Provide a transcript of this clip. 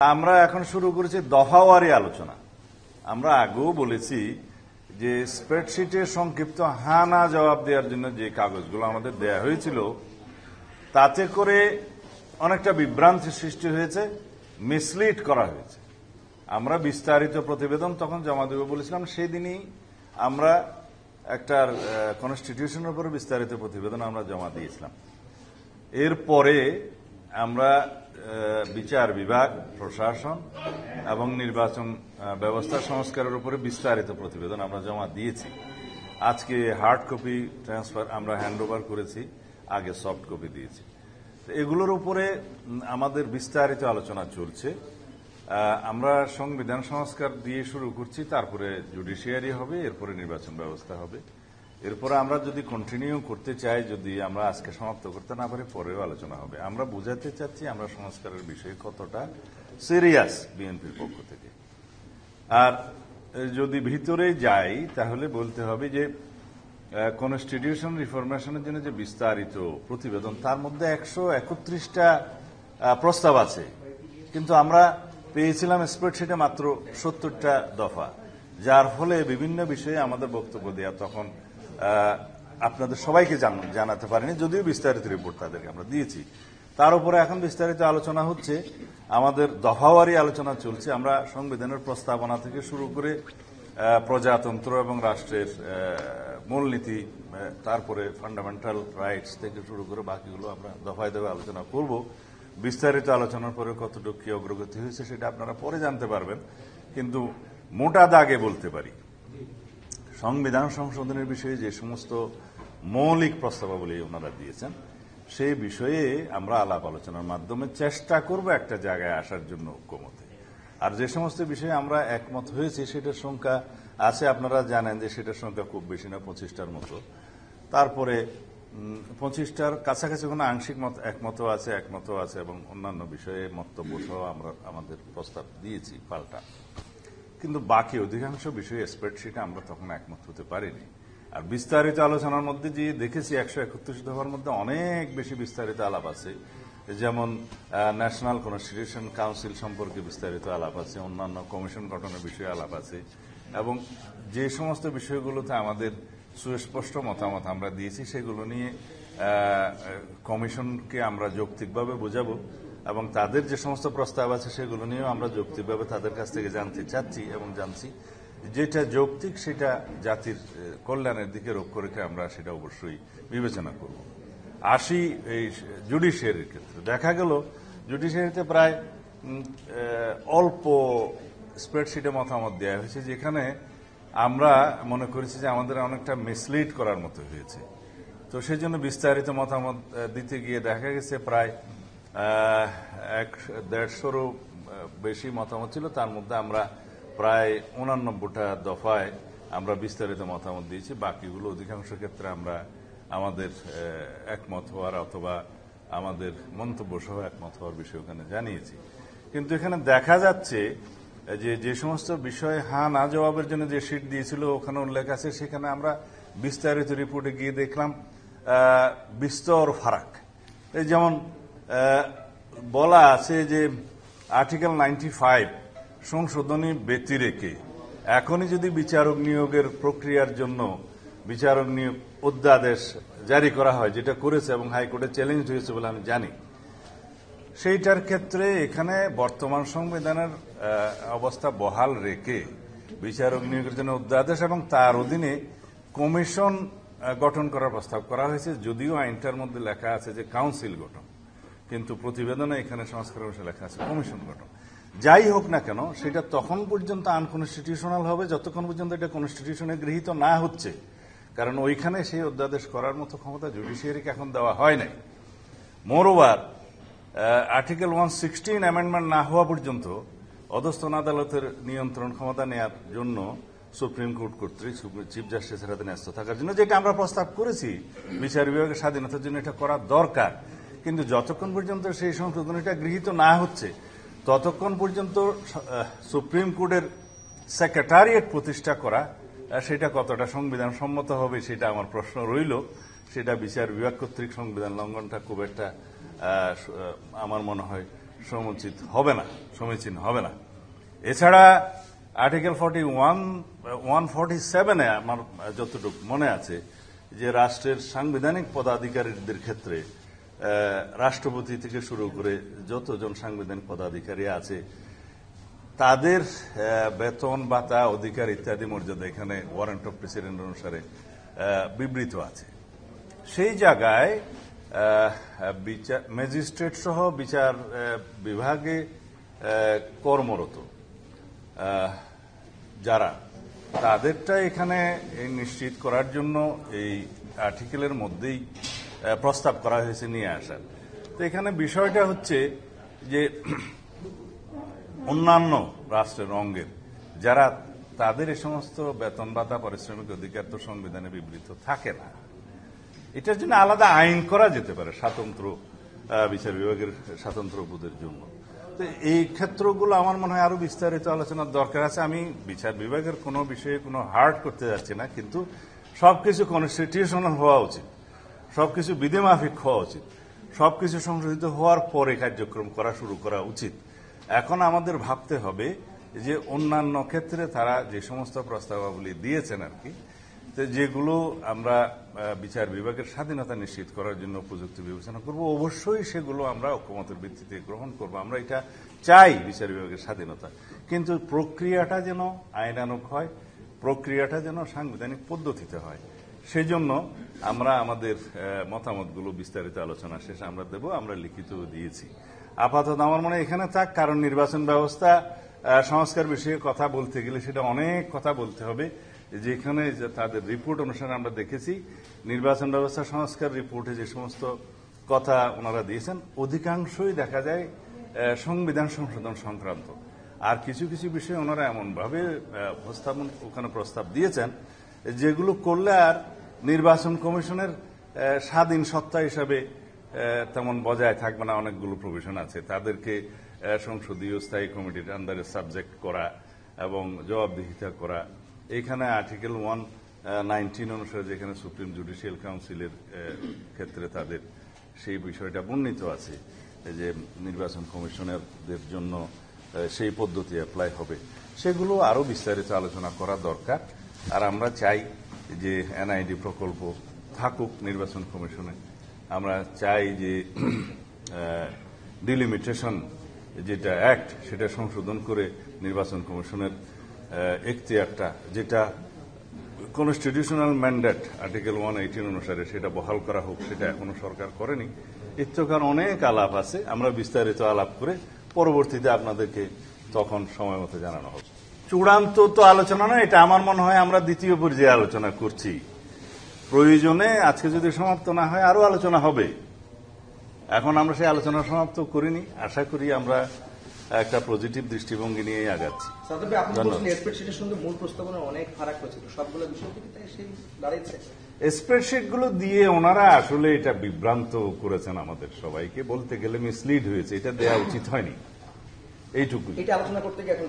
আমরা এখন শুরু করেছি দফাওয়ারি আলোচনা। আমরা আগেও বলেছি যে স্প্রেডশিটে সংক্ষিপ্ত হ্যাঁ না জবাব দেওয়ার জন্য যে কাগজগুলো আমাদের দেয়া হয়েছিল তাতে করে অনেকটা বিভ্রান্তি সৃষ্টি হয়েছে, মিসলিড করা হয়েছে। আমরা বিস্তারিত প্রতিবেদন তখন জমা দেব বলেছিলাম, সেদিনই আমরা একটা কনস্টিটিউশনের উপরে বিস্তারিত প্রতিবেদন আমরা জমা দিয়েছিলাম। এরপরে আমরা বিচার বিভাগ, প্রশাসন এবং নির্বাচন ব্যবস্থা সংস্কারের উপরে বিস্তারিত প্রতিবেদন আমরা জমা দিয়েছি। আজকে হার্ড কপি ট্রান্সফার আমরা হ্যান্ড ওভার করেছি, আগে সফট কপি দিয়েছি। এগুলোর উপরে আমাদের বিস্তারিত আলোচনা চলছে। আমরা সংবিধান সংস্কার দিয়ে শুরু করছি, তারপরে জুডিশিয়ারি হবে, এরপরে নির্বাচন ব্যবস্থা হবে। এরপরে আমরা যদি কন্টিনিউ করতে চাই, যদি আমরা আজকে সমাপ্ত করতে না পারি, পরেও আলোচনা হবে। আমরা বুঝাতে চাচ্ছি আমরা সংস্কারের বিষয়ে কতটা সিরিয়াস বিএনপির পক্ষ থেকে। আর যদি ভিতরে যাই তাহলে বলতে হবে যে কনস্টিটিউশন রিফরমেশনের জন্য যে বিস্তারিত প্রতিবেদন, তার মধ্যে 131টা প্রস্তাব আছে, কিন্তু আমরা পেয়েছিলাম স্প্রেডশিটে মাত্র 70টা দফা, যার ফলে বিভিন্ন বিষয়ে আমাদের বক্তব্য দেওয়া তখন আপনাদের সবাইকে জানাতে পারিনি, যদিও বিস্তারিত রিপোর্ট তাদেরকে আমরা দিয়েছি। তার উপরে এখন বিস্তারিত আলোচনা হচ্ছে, আমাদের দফাওয়ারি আলোচনা চলছে। আমরা সংবিধানের প্রস্তাবনা থেকে শুরু করে প্রজাতন্ত্র এবং রাষ্ট্রের মূলনীতি, তারপরে ফান্ডামেন্টাল রাইটস থেকে শুরু করে বাকিগুলো আমরা দফায় দফায় আলোচনা করব। বিস্তারিত আলোচনার পরে কতটুকু কি অগ্রগতি হয়েছে সেটা আপনারা পরে জানতে পারবেন, কিন্তু মোটা দাগে বলতে পারি সংবিধান সংশোধনের বিষয়ে যে সমস্ত মৌলিক প্রস্তাবাবলী ওনারা দিয়েছেন সেই বিষয়ে আমরা আলাপ আলোচনার মাধ্যমে চেষ্টা করব একটা জায়গায় আসার জন্য ঐক্যমতে। আর যে সমস্ত বিষয়ে আমরা একমত হয়েছি সেটার সংখ্যা আছে, আপনারা জানেন যে সেটার সংখ্যা খুব বেশি না, 25টার মতো। তারপরে 25টার কাছাকাছি কোনো আংশিক একমত আছে এবং অন্যান্য বিষয়ে মন্তব্য সহ আমরা আমাদের প্রস্তাব দিয়েছি পাল্টা। কিন্তু বাকি অধিকাংশ বিষয়ে স্প্রেডশিটে আমরা তখন একমত হতে পারিনি। আর বিস্তারিত আলোচনার মধ্যে যে দেখেছি 131 দফার মধ্যে অনেক বেশি বিস্তারিত আলাপ আছে, যেমন ন্যাশনাল কনস্টিটিউশন কাউন্সিল সম্পর্কে বিস্তারিত আলাপ আছে, অন্যান্য কমিশন গঠনের বিষয়ে আলাপ আছে, এবং যে সমস্ত বিষয়গুলোতে আমাদের সুস্পষ্ট মতামত আমরা দিয়েছি সেগুলো নিয়ে কমিশনকে আমরা যৌক্তিকভাবে বোঝাবো, এবং তাদের যে সমস্ত প্রস্তাব আছে সেগুলো নিয়েও আমরা যৌক্তিকভাবে তাদের কাছ থেকে জানতে চাচ্ছি এবং জানছি। যেটা যৌক্তিক সেটা জাতির কল্যাণের দিকে লক্ষ্য রেখে আমরা সেটা অবশ্যই বিবেচনা করব। আসি এই জুডিশিয়ারির ক্ষেত্রে, দেখা গেল জুডিশিয়ারিতে প্রায় অল্প স্প্রেডশিটে মতামত দেওয়া হয়েছে, যেখানে আমরা মনে করেছি যে আমাদের অনেকটা মিসলিড করার মতো হয়েছে। তো সেই জন্য বিস্তারিত মতামত দিতে গিয়ে দেখা গেছে প্রায় 150-রও বেশি মতামত ছিল। তার মধ্যে আমরা প্রায় 89টা দফায় আমরা বিস্তারিত মতামত দিয়েছি। বাকিগুলো অধিকাংশ ক্ষেত্রে আমরা আমাদের একমত হওয়ার অথবা আমাদের মন্তব্য সহ একমত হওয়ার বিষয় ওখানে জানিয়েছি। কিন্তু এখানে দেখা যাচ্ছে যে সমস্ত বিষয়ে হ্যাঁ না জবাবের জন্য যে শিট দিয়েছিল ওখানে উল্লেখ আছে, সেখানে আমরা বিস্তারিত রিপোর্টে গিয়ে দেখলাম বিস্তর ফারাক। এই যেমন বলা আছে যে আর্টিকেল 95 সংশোধনী ব্যতি রেখে এখনই যদি বিচারক নিয়োগের প্রক্রিয়ার জন্য বিচারক নিয়োগ অধ্যাদেশ জারি করা হয়, যেটা করেছে এবং হাইকোর্টে চ্যালেঞ্জ হয়েছে বলে আমি জানি, সেইটার ক্ষেত্রে এখানে বর্তমান সংবিধানের অবস্থা বহাল রেখে বিচারক নিয়োগের জন্য অধ্যাদেশ এবং তার অধীনে কমিশন গঠন করার প্রস্তাব করা হয়েছে। যদিও আইনটার মধ্যে লেখা আছে যে কাউন্সিল গঠন, কিন্তু প্রতিবেদনে এখানে সংস্কারের বিষয়ে লেখা আছে কমিশন গঠন। যাই হোক না কেন, সেটা তখন পর্যন্ত আনকনস্টিটিউশনাল হবে যতক্ষণ পর্যন্ত এটা কনস্টিটিউশনে গৃহীত না হচ্ছে, কারণ ওইখানে সেই অধ্যাদেশ করার মতো ক্ষমতা জুডিশিয়ারিকে এখন দেওয়া হয় নাই। মোরওভার আর্টিকেল 116 অ্যামেন্ডমেন্ট না হওয়া পর্যন্ত অধস্তন আদালতের নিয়ন্ত্রণ ক্ষমতা নেওয়ার জন্য সুপ্রিম কোর্ট কর্তৃক চিফ জাস্টিসের হাতে ন্যস্ত থাকার জন্য, যেটা আমরা প্রস্তাব করেছি বিচার বিভাগের স্বাধীনতার জন্য এটা করা দরকার। কিন্তু যতক্ষণ পর্যন্ত সেই সংশোধনীটা গৃহীত না হচ্ছে ততক্ষণ পর্যন্ত সুপ্রিম কোর্টের সেক্রেটারিয়েট প্রতিষ্ঠা করা সেটা কতটা সংবিধান সম্মত হবে সেটা আমার প্রশ্ন রইল। সেটা বিচার বিভাগ কর্তৃক সংবিধান লঙ্ঘনটা খুব একটা আমার মনে হয় সমীচীন হবে না। এছাড়া আর্টিকেল 147-এ আমার যতটুকু মনে আছে যে রাষ্ট্রের সাংবিধানিক পদাধিকারীদের ক্ষেত্রে রাষ্ট্রপতি থেকে শুরু করে যতজন সাংবিধানিক পদাধিকারী আছে তাদের বেতন ভাতা অধিকার ইত্যাদি মর্যাদা এখানে ওয়ারেন্ট অফ প্রেসিডেন্ট অনুসারে বিবৃত আছে। সেই জায়গায় ম্যাজিস্ট্রেট সহ বিচার বিভাগে কর্মরত যারা তাদেরটা এখানে নিশ্চিত করার জন্য এই আর্টিকেলের মধ্যেই প্রস্তাব করা হয়েছে নিয়ে আসার। তো এখানে বিষয়টা হচ্ছে যে অন্যান্য রাষ্ট্রের অঙ্গের যারা তাদের এই সমস্ত বেতন ভাতা পারিশ্রমিক অধিকার তো সংবিধানে বিবৃত থাকে না, এটার জন্য আলাদা আইন করা যেতে পারে স্বতন্ত্র বিচার বিভাগের স্বতন্ত্র পদের জন্য। তো এই ক্ষেত্রগুলো আমার মনে হয় আরো বিস্তারিত আলোচনার দরকার আছে। আমি বিচার বিভাগের কোনো বিষয়ে কোনো হার্ড করতে যাচ্ছি না, কিন্তু সবকিছু কনস্টিটিউশনাল হওয়া উচিত, সবকিছু বিধিমাফিক হওয়া উচিত, সবকিছু সংশোধিত হওয়ার পরে কার্যক্রম করা শুরু করা উচিত। এখন আমাদের ভাবতে হবে যে অন্যান্য ক্ষেত্রে তারা যে সমস্ত প্রস্তাবাবলী দিয়েছেন আর কি, যেগুলো আমরা বিচার বিভাগের স্বাধীনতা নিশ্চিত করার জন্য উপযুক্ত বিবেচনা করব, অবশ্যই সেগুলো আমরা ঐকমত্যের ভিত্তিতে গ্রহণ করব। আমরা এটা চাই বিচার বিভাগের স্বাধীনতা, কিন্তু প্রক্রিয়াটা যেন আইনানুগ হয়, প্রক্রিয়াটা যেন সাংবিধানিক পদ্ধতিতে হয়। সেই জন্য আমরা আমাদের মতামতগুলো বিস্তারিত আলোচনা শেষে আমরা দেব, আমরা লিখিত দিয়েছি। আপাতত আমার মনে হয় এখানে থাক, কারণ নির্বাচন ব্যবস্থা সংস্কার বিষয়ে কথা বলতে গেলে সেটা অনেক কথা বলতে হবে। যেখানে তাদের রিপোর্ট অনুসারে আমরা দেখেছি নির্বাচন ব্যবস্থা সংস্কার রিপোর্টে যে সমস্ত কথা ওনারা দিয়েছেন অধিকাংশই দেখা যায় সংবিধান সংশোধন সংক্রান্ত। আর কিছু কিছু বিষয়ে ওনারা এমনভাবে উপস্থাপন ওখানে প্রস্তাব দিয়েছেন যেগুলো করলে আর নির্বাচন কমিশনের স্বাধীন সত্তা হিসাবে তেমন বজায় থাকবে না। অনেকগুলো প্রভিশন আছে, তাদেরকে সংসদীয় স্থায়ী কমিটির আন্ডারে সাবজেক্ট করা এবং জবাবদিহিতা করা। এখানে আর্টিকেল 119 অনুসারে যেখানে সুপ্রিম জুডিশিয়াল কাউন্সিলের ক্ষেত্রে তাদের সেই বিষয়টা বর্ণিত আছে যে নির্বাচন কমিশনারদের জন্য সেই পদ্ধতি অ্যাপ্লাই হবে, সেগুলো আরো বিস্তারিত আলোচনা করা দরকার। আর আমরা চাই যে এনআইডি প্রকল্প থাকুক নির্বাচন কমিশনে। আমরা চাই যে ডিলিমিটেশন যেটা অ্যাক্ট সেটা সংশোধন করে নির্বাচন কমিশনের এখতিয়ারটা, যেটা কনস্টিটিউশনাল ম্যান্ডেট আর্টিকেল 118 অনুসারে, সেটা বহাল করা হোক। সেটা এখনো সরকার করেনি। ইত্তকার অনেক আলাপ আছে, আমরা বিস্তারিত আলাপ করে পরবর্তীতে আপনাদেরকে তখন সময় মতো জানানো হবে। চূড়ান্ত তো আলোচনা নয়, এটা আমার মনে হয় আমরা দ্বিতীয় পর্যায়ে আলোচনা করছি। প্রয়োজনে আজকে যদি সমাপ্ত না হয় আরো আলোচনা হবে। এখন আমরা সেই আলোচনা সমাপ্ত করিনি, আশা করি আমরা একটা পজিটিভ দৃষ্টিভঙ্গি নিয়ে আগাচ্ছি। স্প্রেডশিট গুলো দিয়ে ওনারা আসলে এটা বিভ্রান্ত করেছেন আমাদের সবাইকে, বলতে গেলে মিসলিড হয়েছে, এটা দেওয়া উচিত হয়নি। এইটুকু আলোচনা করতে গিয়ে এখন